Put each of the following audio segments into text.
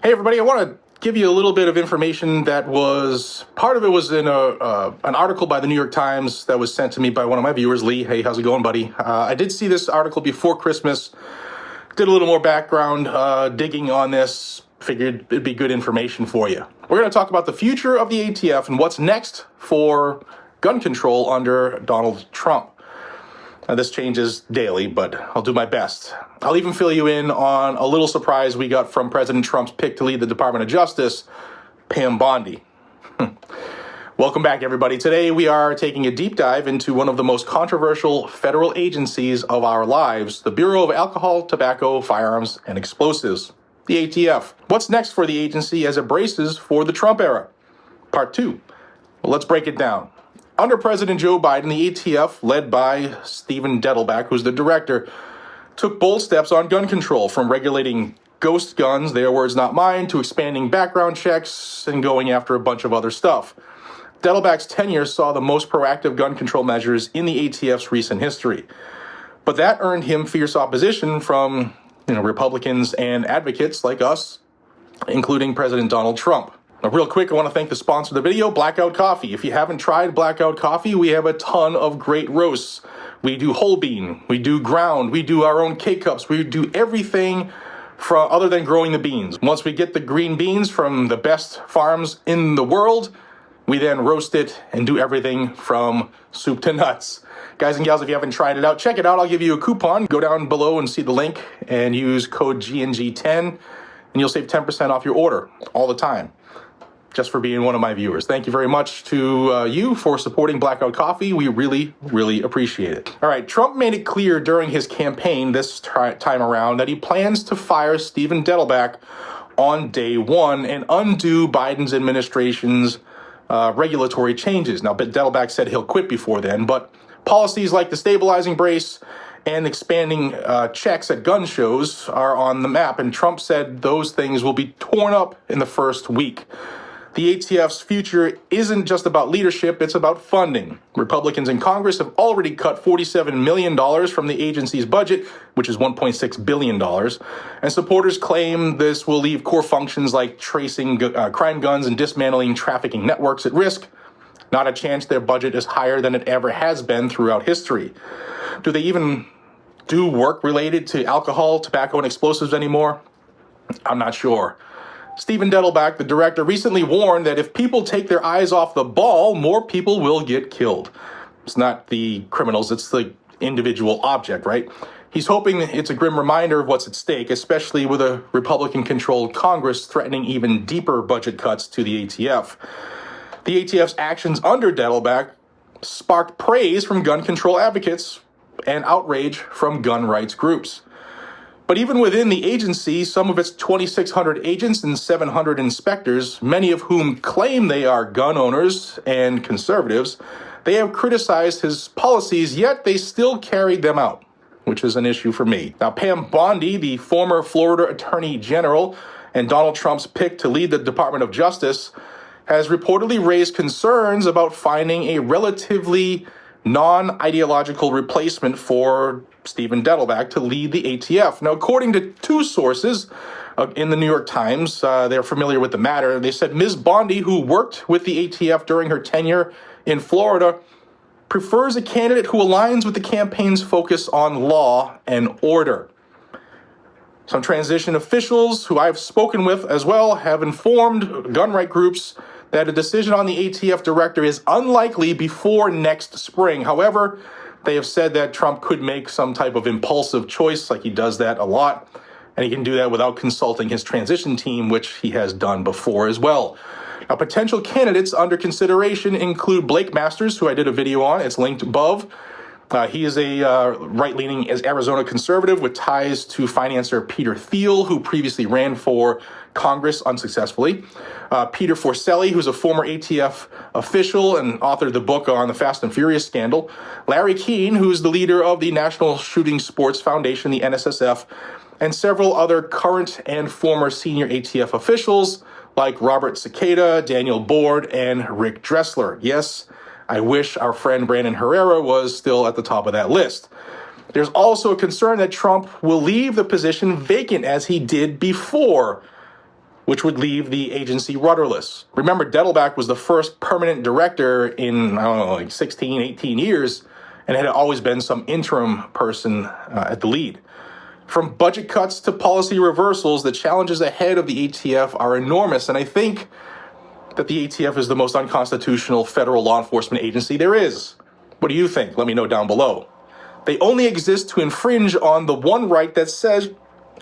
Hey everybody, I want to give you a little bit of information that was, part of it was in an article by the New York Times that was sent to me by one of my viewers, Lee. Hey, how's it going, buddy? I did see this article before Christmas, did a little more background digging on this, figured it'd be good information for you. We're going to talk about the future of the ATF and what's next for gun control under Donald Trump. This changes daily, but I'll do my best. I'll even fill you in on a little surprise we got from President Trump's pick to lead the Department of Justice, Pam Bondi. Welcome back, everybody. Today we are taking a deep dive into one of the most controversial federal agencies of our lives, the Bureau of Alcohol, Tobacco, Firearms, and Explosives, the ATF. What's next for the agency as it braces for the Trump era? Part 2. Well, let's break it down. Under President Joe Biden, the ATF, led by Stephen Dettelbach, who's the director, took bold steps on gun control, from regulating ghost guns, their words not mine, to expanding background checks and going after a bunch of other stuff. Dettelbach's tenure saw the most proactive gun control measures in the ATF's recent history. But that earned him fierce opposition from Republicans and advocates like us, including President Donald Trump. Now, real quick, I want to thank the sponsor of the video, Blackout Coffee. If you haven't tried Blackout Coffee, we have a ton of great roasts. We do whole bean, we do ground, we do our own K-Cups, we do everything other than growing the beans. Once we get the green beans from the best farms in the world, we then roast it and do everything from soup to nuts. Guys and gals, if you haven't tried it out, check it out. I'll give you a coupon. Go down below and see the link and use code GNG10 and you'll save 10% off your order all the time, just for being one of my viewers. Thank you very much to you for supporting Blackout Coffee. We really, really appreciate it. All right, Trump made it clear during his campaign this time around that he plans to fire Stephen Dettelbach on day one and undo Biden's administration's regulatory changes. Now, Dettelbach said he'll quit before then, but policies like the stabilizing brace and expanding checks at gun shows are on the map, and Trump said those things will be torn up in the first week. The ATF's future isn't just about leadership, it's about funding. Republicans in Congress have already cut $47 million from the agency's budget, which is $1.6 billion. And supporters claim this will leave core functions like tracing crime guns and dismantling trafficking networks at risk. Not a chance their budget is higher than it ever has been throughout history. Do they even do work related to alcohol, tobacco, and explosives anymore? I'm not sure. Stephen Dettelbach, the director, recently warned that if people take their eyes off the ball, more people will get killed. It's not the criminals, it's the individual object, right? He's hoping it's a grim reminder of what's at stake, especially with a Republican-controlled Congress threatening even deeper budget cuts to the ATF. The ATF's actions under Dettelbach sparked praise from gun control advocates and outrage from gun rights groups. But even within the agency, some of its 2,600 agents and 700 inspectors, many of whom claim they are gun owners and conservatives, they have criticized his policies, yet they still carried them out, which is an issue for me. Now, Pam Bondi, the former Florida Attorney General and Donald Trump's pick to lead the Department of Justice, has reportedly raised concerns about finding a relatively non-ideological replacement for Stephen Dettelbach to lead the ATF. Now, according to two sources in the New York Times, they're familiar with the matter. They said Ms. Bondi, who worked with the ATF during her tenure in Florida, prefers a candidate who aligns with the campaign's focus on law and order. Some transition officials who I've spoken with as well have informed gun right groups that a decision on the ATF director is unlikely before next spring. However, they have said that Trump could make some type of impulsive choice, like he does that a lot, and he can do that without consulting his transition team, which he has done before as well. Now, potential candidates under consideration include Blake Masters, who I did a video on. It's linked above. He is a right-leaning Arizona conservative with ties to financier Peter Thiel, who previously ran for Congress unsuccessfully. Peter Forcelli, who's a former ATF official and authored the book on the Fast and Furious scandal. Larry Keane, who's the leader of the National Shooting Sports Foundation, the NSSF, and several other current and former senior ATF officials like Robert Cicada, Daniel Board, and Rick Dressler. Yes, I wish our friend Brandon Herrera was still at the top of that list. There's also a concern that Trump will leave the position vacant as he did before. which would leave the agency rudderless. Remember, Dettelbach was the first permanent director in, I don't know, like 16, 18 years, and it had always been some interim person at the lead. From budget cuts to policy reversals, the challenges ahead of the ATF are enormous, and I think that the ATF is the most unconstitutional federal law enforcement agency there is. What do you think? Let me know down below. They only exist to infringe on the one right that says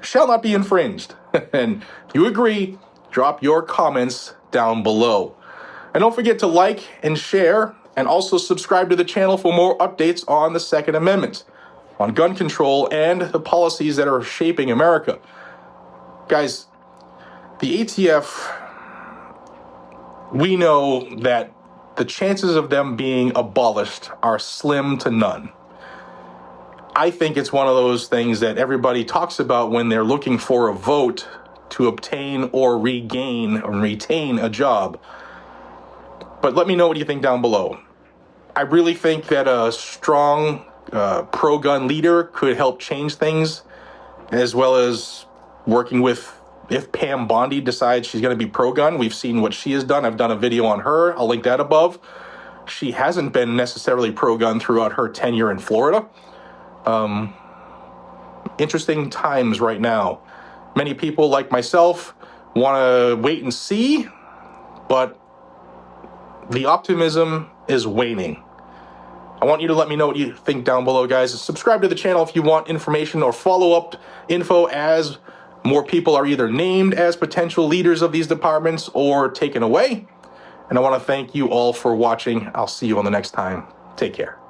shall not be infringed. And if you agree, drop your comments down below. And don't forget to like and share, and also subscribe to the channel for more updates on the Second Amendment, on gun control, and the policies that are shaping America. Guys, the ATF, we know that the chances of them being abolished are slim to none. I think it's one of those things that everybody talks about when they're looking for a vote to obtain or regain or retain a job. But let me know what you think down below. I really think that a strong pro-gun leader could help change things, as well as working with, if Pam Bondi decides she's going to be pro-gun. We've seen what she has done. I've done a video on her. I'll link that above. She hasn't been necessarily pro-gun throughout her tenure in Florida. Interesting times right now. Many people, like myself, want to wait and see, but the optimism is waning. I want you to let me know what you think down below, guys. Subscribe to the channel if you want information or follow-up info as more people are either named as potential leaders of these departments or taken away. And I want to thank you all for watching. I'll see you on the next time. Take care.